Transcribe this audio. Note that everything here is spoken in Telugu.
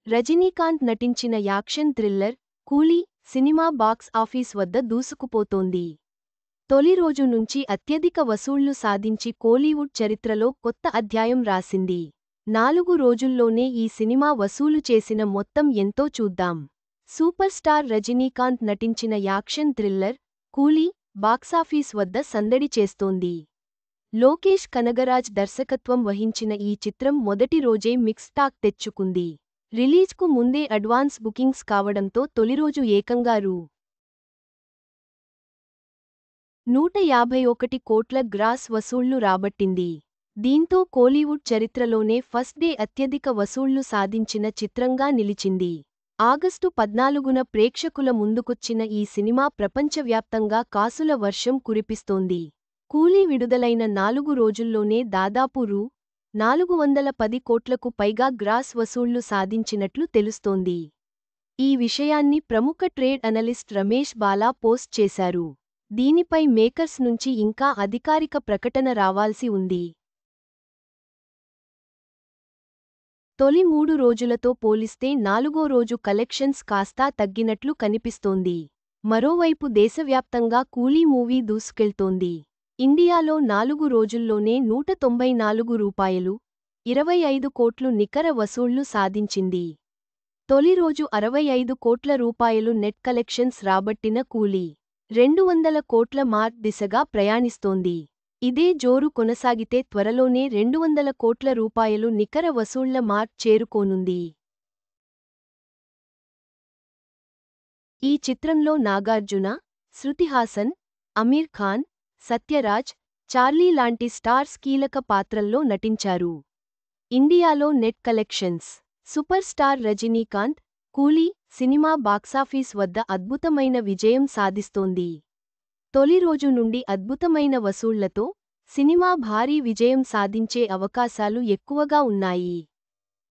రజనీకాంత్ నటించిన యాక్షన్ థ్రిల్లర్ కూలీ సినిమా బాక్స్ ఆఫీస్ వద్ద దూసుకుపోతోంది. తొలి రోజు నుంచి అత్యధిక వసూళ్లు సాధించి కోలీవుడ్ చరిత్రలో కొత్త అధ్యాయం రాసింది. 4 రోజుల్లోనే ఈ సినిమా వసూలు చేసిన మొత్తం ఎంతో చూద్దాం. సూపర్ స్టార్ రజనీకాంత్ నటించిన యాక్షన్ థ్రిల్లర్ కూలీ బాక్సాఫీస్ వద్ద సందడి చేస్తోంది. లోకేష్ కనగరాజ్ దర్శకత్వం వహించిన ఈ చిత్రం మొదటి రోజే మిక్స్డ్ టాక్ తెచ్చుకుంది. రిలీజ్కు ముందే అడ్వాన్స్ బుకింగ్స్ కావడంతో తొలిరోజు ఏకంగా రూ. 151 కోట్ల గ్రాస్ వసూళ్లు రాబట్టింది. దీంతో కోలీవుడ్ చరిత్రలోనే ఫస్ట్ డే అత్యధిక వసూళ్లు సాధించిన చిత్రంగా నిలిచింది. ఆగస్టు 14న ప్రేక్షకుల ముందుకొచ్చిన ఈ సినిమా ప్రపంచవ్యాప్తంగా కాసుల వర్షం కురిపిస్తోంది. కూలీ విడుదలైన 4 రోజుల్లోనే దాదాపు రూ. 410 కోట్లకు పైగా గ్రాస్ వసూళ్లు సాధించినట్లు తెలుస్తోంది. ఈ విషయాన్ని ప్రముఖ trade analyst Ramesh Bala post చేశారు. దీనిపై మేకర్స్ నుంచి ఇంకా అధికారిక ప్రకటన రావాల్సి ఉంది. తొలి 3 రోజులతో పోలిస్తే 4గో రోజు కలెక్షన్స్ కాస్తా తగ్గినట్లు కనిపిస్తోంది. మరోవైపు దేశవ్యాప్తంగా కూలీ మూవీ దూసుకెళ్తోంది. ఇండియాలో 4 రోజుల్లోనే రూ. 194.25 కోట్లు నికర వసూళ్లు సాధించింది. తొలి రోజు రూ. 65 కోట్ల నెట్ కలెక్షన్స్ రాబట్టిన కూలీ 200 కోట్ల మార్క్ దిశగా ప్రయాణిస్తోంది. ఇదే జోరు కొనసాగితే త్వరలోనే రూ. 200 కోట్ల నికర వసూళ్ల మార్క్ చేరుకోనుంది. ఈ చిత్రంలో నాగార్జున, శృతి హాసన్, అమీర్ ఖాన్, సత్యరాజ్, చార్లీ లాంటి స్టార్స్ కీలక పాత్రల్లో నటించారు. ఇండియాలో net collections super star Rajinikanth కూలీ సినిమా బాక్సాఫీస్ వద్ద అద్భుతమైన విజయం సాధిస్తోంది. తొలి రోజు నుండి అద్భుతమైన వసూళ్లతో సినిమా భారీ విజయం సాధించే అవకాశాలు ఎక్కువగా ఉన్నాయి.